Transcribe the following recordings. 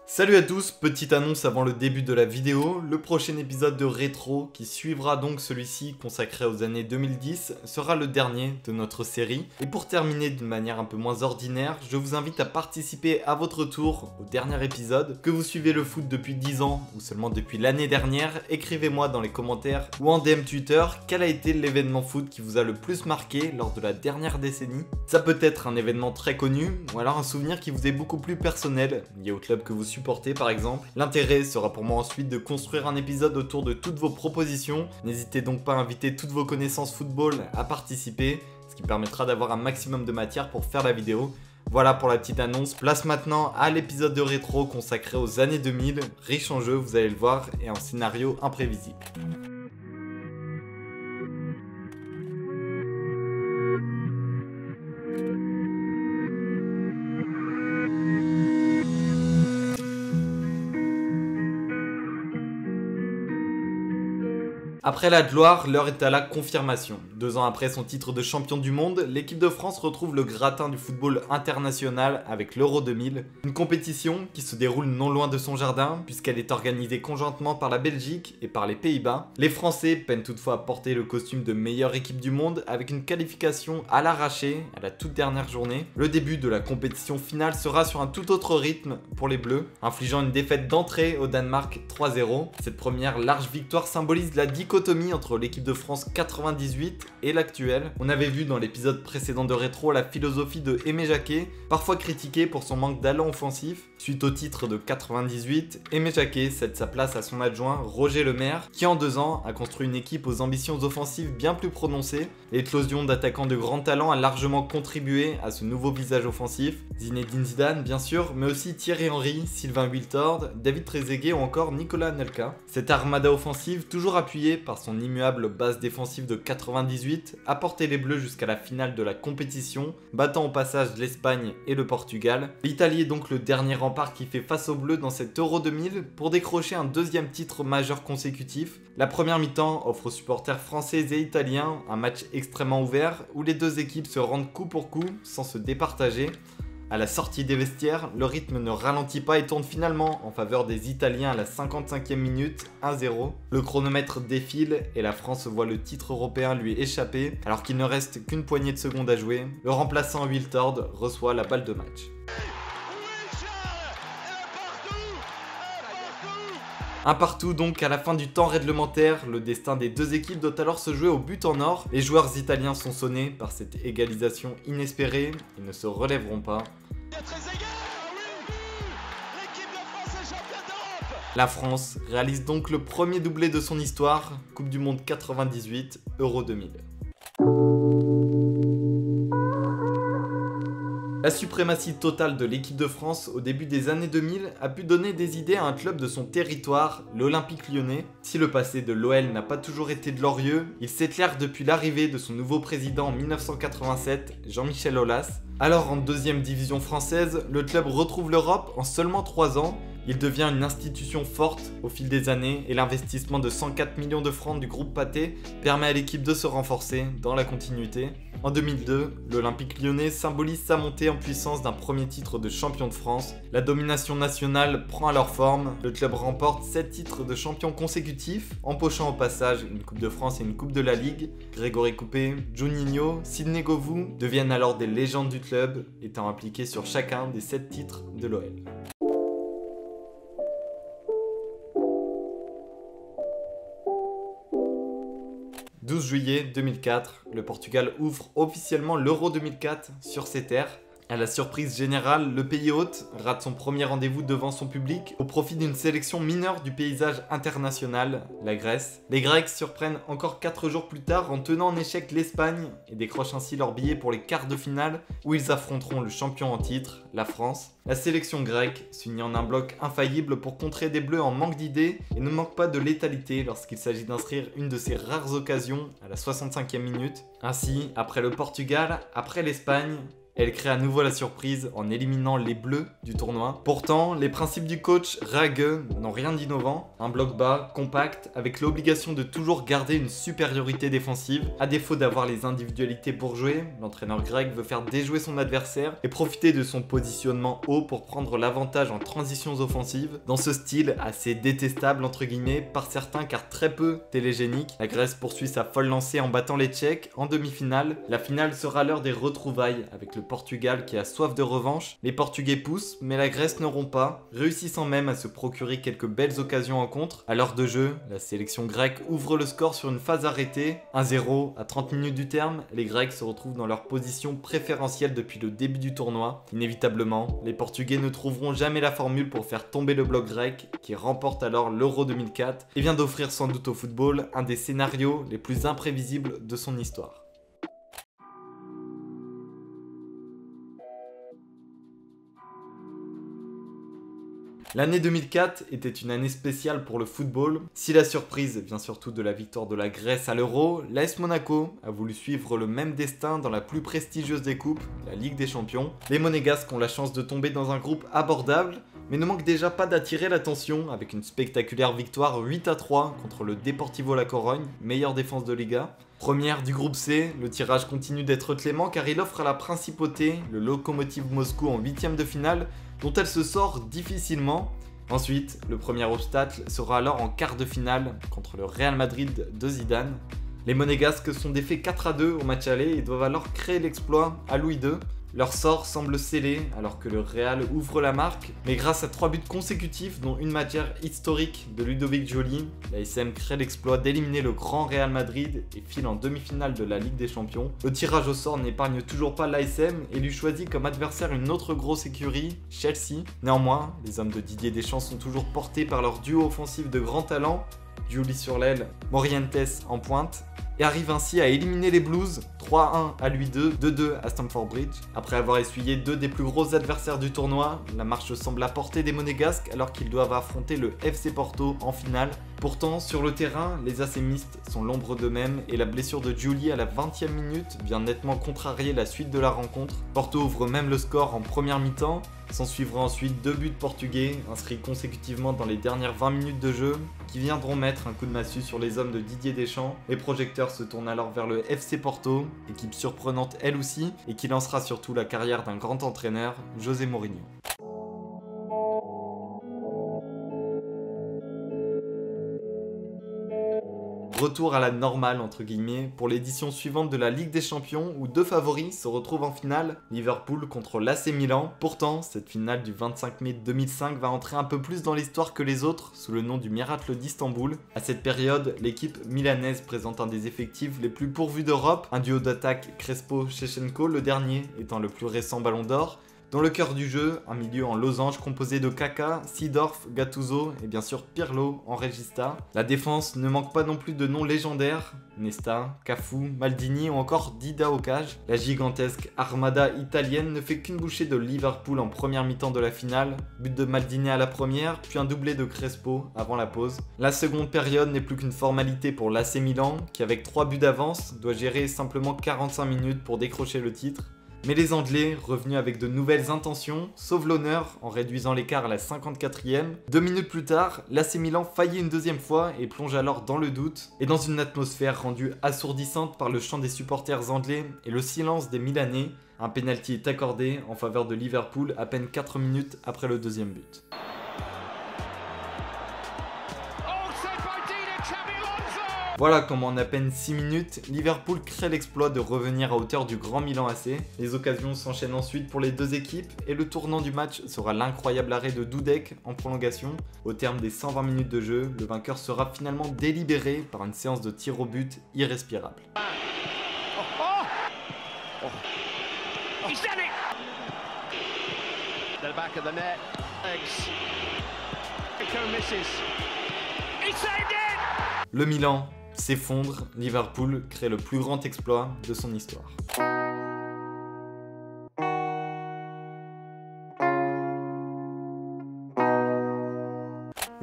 Salut à tous, petite annonce avant le début de la vidéo, le prochain épisode de Rétro, qui suivra donc celui-ci consacré aux années 2010, sera le dernier de notre série. Et pour terminer d'une manière un peu moins ordinaire, je vous invite à participer à votre tour au dernier épisode. Que vous suivez le foot depuis 10 ans ou seulement depuis l'année dernière, écrivez-moi dans les commentaires ou en DM Twitter quel a été l'événement foot qui vous a le plus marqué lors de la dernière décennie. Ça peut être un événement très connu ou alors un souvenir qui vous est beaucoup plus personnel, lié au club que vous supporter par exemple. L'intérêt sera pour moi ensuite de construire un épisode autour de toutes vos propositions. N'hésitez donc pas à inviter toutes vos connaissances football à participer, ce qui permettra d'avoir un maximum de matière pour faire la vidéo. Voilà pour la petite annonce. Place maintenant à l'épisode de Rétro consacré aux années 2000, riche en jeux, vous allez le voir, et en scénario imprévisible. Après la gloire, l'heure est à la confirmation. 2 ans après son titre de champion du monde, l'équipe de France retrouve le gratin du football international avec l'Euro 2000. Une compétition qui se déroule non loin de son jardin, puisqu'elle est organisée conjointement par la Belgique et par les Pays-Bas. Les Français peinent toutefois à porter le costume de meilleure équipe du monde avec une qualification à l'arraché à la toute dernière journée. Le début de la compétition finale sera sur un tout autre rythme pour les Bleus, infligeant une défaite d'entrée au Danemark 3-0. Cette première large victoire symbolise la dichotomie entre l'équipe de France 98 et l'actuelle. On avait vu dans l'épisode précédent de Rétro la philosophie de Aimé Jacquet, parfois critiqué pour son manque d'allant offensif. Suite au titre de 98, Aimé Jacquet cède sa place à son adjoint Roger Lemaire, qui en 2 ans a construit une équipe aux ambitions offensives bien plus prononcées. L'éclosion d'attaquants de grand talent a largement contribué à ce nouveau visage offensif. Zinedine Zidane bien sûr, mais aussi Thierry Henry, Sylvain Wiltord, David Trezeguet ou encore Nicolas Anelka. Cette armada offensive, toujours appuyée par son immuable base défensive de 98, a porté les Bleus jusqu'à la finale de la compétition, battant au passage l'Espagne et le Portugal. L'Italie est donc le dernier rempart qui fait face aux Bleus dans cet Euro 2000 pour décrocher un deuxième titre majeur consécutif. La première mi-temps offre aux supporters français et italiens un match extrêmement ouvert où les deux équipes se rendent coup pour coup sans se départager. À la sortie des vestiaires, le rythme ne ralentit pas et tourne finalement en faveur des Italiens à la 55e minute, 1-0. Le chronomètre défile et la France voit le titre européen lui échapper alors qu'il ne reste qu'une poignée de secondes à jouer. Le remplaçant Wiltord reçoit la balle de match. Un partout donc à la fin du temps réglementaire, le destin des deux équipes doit alors se jouer au but en or. Les joueurs italiens sont sonnés par cette égalisation inespérée, ils ne se relèveront pas. La France réalise donc le premier doublé de son histoire, Coupe du Monde 98, Euro 2000. La suprématie totale de l'équipe de France au début des années 2000 a pu donner des idées à un club de son territoire, l'Olympique Lyonnais. Si le passé de l'OL n'a pas toujours été glorieux, il s'éclaire depuis l'arrivée de son nouveau président en 1987, Jean-Michel Aulas. Alors en 2e division française, le club retrouve l'Europe en seulement 3 ans. Il devient une institution forte au fil des années et l'investissement de 104 millions de francs du groupe Pathé permet à l'équipe de se renforcer dans la continuité. En 2002, l'Olympique Lyonnais symbolise sa montée en puissance d'un premier titre de champion de France. La domination nationale prend alors forme, le club remporte 7 titres de champion consécutifs, empochant au passage une Coupe de France et une Coupe de la Ligue. Grégory Coupé, Juninho, Sidney Govou deviennent alors des légendes du club, étant impliqués sur chacun des 7 titres de l'OL. 12 juillet 2004, le Portugal ouvre officiellement l'Euro 2004 sur ses terres. À la surprise générale, le pays hôte rate son premier rendez-vous devant son public au profit d'une sélection mineure du paysage international, la Grèce. Les Grecs surprennent encore 4 jours plus tard en tenant en échec l'Espagne et décrochent ainsi leur billet pour les quarts de finale où ils affronteront le champion en titre, la France. La sélection grecque s'unit en un bloc infaillible pour contrer des Bleus en manque d'idées et ne manque pas de létalité lorsqu'il s'agit d'inscrire une de ses rares occasions à la 65e minute. Ainsi, après le Portugal, après l'Espagne, Elle crée à nouveau la surprise en éliminant les Bleus du tournoi. Pourtant, les principes du coach Rage n'ont rien d'innovant. Un bloc bas, compact, avec l'obligation de toujours garder une supériorité défensive. À défaut d'avoir les individualités pour jouer, l'entraîneur grec veut faire déjouer son adversaire et profiter de son positionnement haut pour prendre l'avantage en transitions offensives. Dans ce style assez détestable entre guillemets par certains car très peu télégénique, la Grèce poursuit sa folle lancée en battant les Tchèques en demi-finale. La finale sera l'heure des retrouvailles avec le Portugal qui a soif de revanche. Les Portugais poussent mais la Grèce ne rompt pas, réussissant même à se procurer quelques belles occasions en contre. À l'heure de jeu, la sélection grecque ouvre le score sur une phase arrêtée. 1-0 à 30 minutes du terme, les Grecs se retrouvent dans leur position préférentielle depuis le début du tournoi. Inévitablement, les Portugais ne trouveront jamais la formule pour faire tomber le bloc grec qui remporte alors l'Euro 2004 et vient d'offrir sans doute au football un des scénarios les plus imprévisibles de son histoire. L'année 2004 était une année spéciale pour le football. Si la surprise vient surtout de la victoire de la Grèce à l'Euro, l'AS Monaco a voulu suivre le même destin dans la plus prestigieuse des coupes, la Ligue des Champions. Les Monégasques ont la chance de tomber dans un groupe abordable, mais ne manquent déjà pas d'attirer l'attention avec une spectaculaire victoire 8-3 contre le Deportivo La Corogne, meilleure défense de Liga. Première du groupe C, le tirage continue d'être clément car il offre à la principauté le Lokomotiv Moscou en 8ème de finale, dont elle se sort difficilement. Ensuite, le premier obstacle sera alors en quart de finale contre le Real Madrid de Zidane. Les Monégasques sont défaits 4-2 au match aller et doivent alors créer l'exploit à Louis II. Leur sort semble scellé alors que le Real ouvre la marque, mais grâce à 3 buts consécutifs dont une matière historique de Ludovic Joly, l'ASM crée l'exploit d'éliminer le grand Real Madrid et file en demi-finale de la Ligue des Champions. Le tirage au sort n'épargne toujours pas l'ASM et lui choisit comme adversaire une autre grosse écurie, Chelsea. Néanmoins, les hommes de Didier Deschamps sont toujours portés par leur duo offensif de grand talent, Joly sur l'aile, Morientes en pointe, et arrive ainsi à éliminer les Blues 3-1 à Louis II, 2-2 à Stamford Bridge. Après avoir essuyé deux des plus gros adversaires du tournoi, la marche semble à portée des Monégasques alors qu'ils doivent affronter le FC Porto en finale. Pourtant, sur le terrain, les assémistes sont l'ombre d'eux-mêmes et la blessure de Joly à la 20e minute vient nettement contrarier la suite de la rencontre. Porto ouvre même le score en première mi-temps. S'en suivra ensuite 2 buts portugais inscrits consécutivement dans les dernières 20 minutes de jeu qui viendront mettre un coup de massue sur les hommes de Didier Deschamps. Les projecteurs se tournent alors vers le FC Porto, équipe surprenante elle aussi et qui lancera surtout la carrière d'un grand entraîneur, José Mourinho. Retour à la normale entre guillemets pour l'édition suivante de la Ligue des Champions où deux favoris se retrouvent en finale, Liverpool contre l'AC Milan. Pourtant, cette finale du 25 mai 2005 va entrer un peu plus dans l'histoire que les autres sous le nom du miracle d'Istanbul. À cette période, l'équipe milanaise présente un des effectifs les plus pourvus d'Europe, un duo d'attaque Crespo-Shevchenko, le dernier étant le plus récent Ballon d'Or. Dans le cœur du jeu, un milieu en losange composé de Kaka, Seedorf, Gattuso et bien sûr Pirlo en Regista. La défense ne manque pas non plus de noms légendaires, Nesta, Cafu, Maldini ou encore Dida au cage. La gigantesque armada italienne ne fait qu'une bouchée de Liverpool en première mi-temps de la finale, but de Maldini à la première, puis un doublé de Crespo avant la pause. La seconde période n'est plus qu'une formalité pour l'AC Milan, qui avec 3 buts d'avance doit gérer simplement 45 minutes pour décrocher le titre. Mais les Anglais, revenus avec de nouvelles intentions, sauvent l'honneur en réduisant l'écart à la 54e. 2 minutes plus tard, l'AC Milan faillit une deuxième fois et plonge alors dans le doute. Et dans une atmosphère rendue assourdissante par le chant des supporters anglais et le silence des Milanais, un pénalty est accordé en faveur de Liverpool à peine 4 minutes après le deuxième but. Voilà comment en à peine 6 minutes, Liverpool crée l'exploit de revenir à hauteur du grand Milan AC. Les occasions s'enchaînent ensuite pour les deux équipes et le tournant du match sera l'incroyable arrêt de Dudek en prolongation. Au terme des 120 minutes de jeu, le vainqueur sera finalement délibéré par une séance de tirs au but irrespirable. Le Milan s'effondre, Liverpool crée le plus grand exploit de son histoire.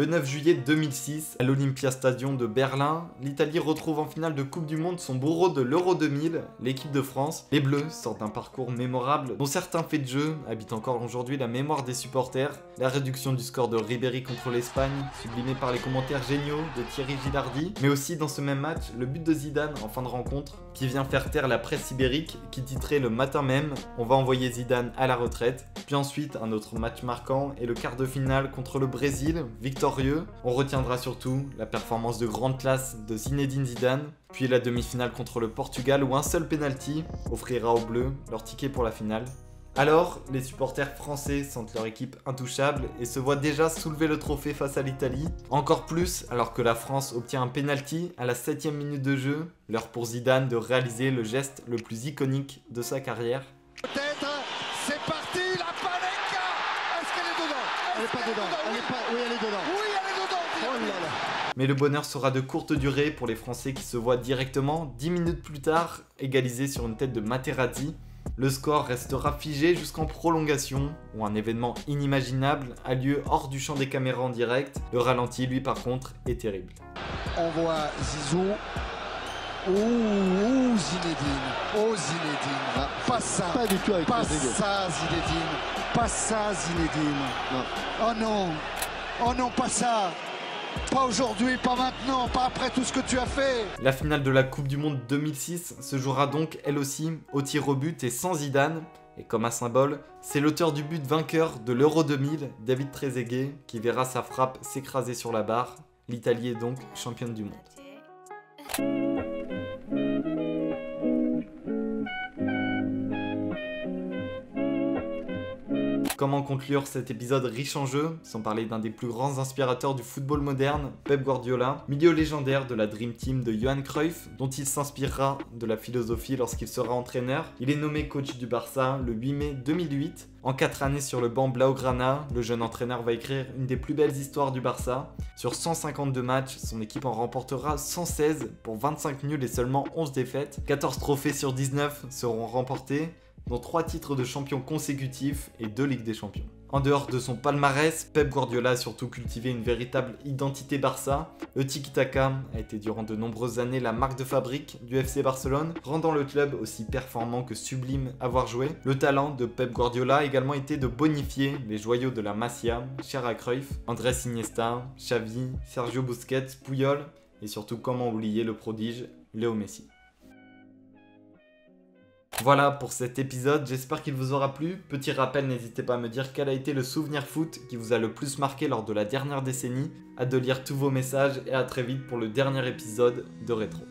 Le 9 juillet 2006, à l'Olympia Stadium de Berlin, l'Italie retrouve en finale de Coupe du Monde son bourreau de l'Euro 2000, l'équipe de France. Les Bleus sortent d'un parcours mémorable dont certains faits de jeu habitent encore aujourd'hui la mémoire des supporters. La réduction du score de Ribéry contre l'Espagne, sublimée par les commentaires géniaux de Thierry Gilardi, mais aussi dans ce même match, le but de Zidane en fin de rencontre, qui vient faire taire la presse ibérique qui titrait le matin même « On va envoyer Zidane à la retraite ». Puis ensuite, un autre match marquant et le quart de finale contre le Brésil, victorieux. On retiendra surtout la performance de grande classe de Zinedine Zidane, puis la demi-finale contre le Portugal où un seul penalty offrira aux Bleus leur ticket pour la finale. Alors, les supporters français sentent leur équipe intouchable et se voient déjà soulever le trophée face à l'Italie. Encore plus alors que la France obtient un penalty à la 7e minute de jeu, l'heure pour Zidane de réaliser le geste le plus iconique de sa carrière. Peut-être, c'est parti, la Panenka. Est-ce qu'elle est dedans? Elle n'est pas dedans. Oui, elle est dedans. Oui, elle est dedans. Oh là là. Mais le bonheur sera de courte durée pour les Français qui se voient directement, 10 minutes plus tard, égalisés sur une tête de Materazzi. Le score restera figé jusqu'en prolongation, où un événement inimaginable a lieu hors du champ des caméras en direct. Le ralenti, lui, par contre, est terrible. On voit Zizou. Ouh, Zinedine. Oh, Zinedine. Ah, pas ça. Pas du tout avec Pas Zinedine. ça, Zinedine. Pas ça, Zinedine. Non. Oh non. Oh non, pas ça. Pas aujourd'hui, pas maintenant, pas après tout ce que tu as fait. La finale de la Coupe du Monde 2006 se jouera donc elle aussi au tir au but et sans Zidane. Et comme un symbole, c'est l'auteur du but vainqueur de l'Euro 2000, David Trezeguet, qui verra sa frappe s'écraser sur la barre. L'Italie est donc championne du monde. Comment conclure cet épisode riche en jeux, sans parler d'un des plus grands inspirateurs du football moderne, Pep Guardiola, milieu légendaire de la Dream Team de Johan Cruyff, dont il s'inspirera de la philosophie lorsqu'il sera entraîneur. Il est nommé coach du Barça le 8 mai 2008. En 4 années sur le banc Blaugrana, le jeune entraîneur va écrire une des plus belles histoires du Barça. Sur 152 matchs, son équipe en remportera 116 pour 25 nuls et seulement 11 défaites. 14 trophées sur 19 seront remportés, dont 3 titres de champion consécutifs et 2 Ligues des Champions. En dehors de son palmarès, Pep Guardiola a surtout cultivé une véritable identité Barça. Le tiki-taka a été durant de nombreuses années la marque de fabrique du FC Barcelone, rendant le club aussi performant que sublime à voir jouer. Le talent de Pep Guardiola a également été de bonifier les joyaux de la Masia, chers à Cruyff, Andrés Iniesta, Xavi, Sergio Busquets, Puyol, et surtout comment oublier le prodige Léo Messi. Voilà pour cet épisode, j'espère qu'il vous aura plu. Petit rappel, n'hésitez pas à me dire quel a été le souvenir foot qui vous a le plus marqué lors de la dernière décennie. Hâte de lire tous vos messages et à très vite pour le dernier épisode de Rétro.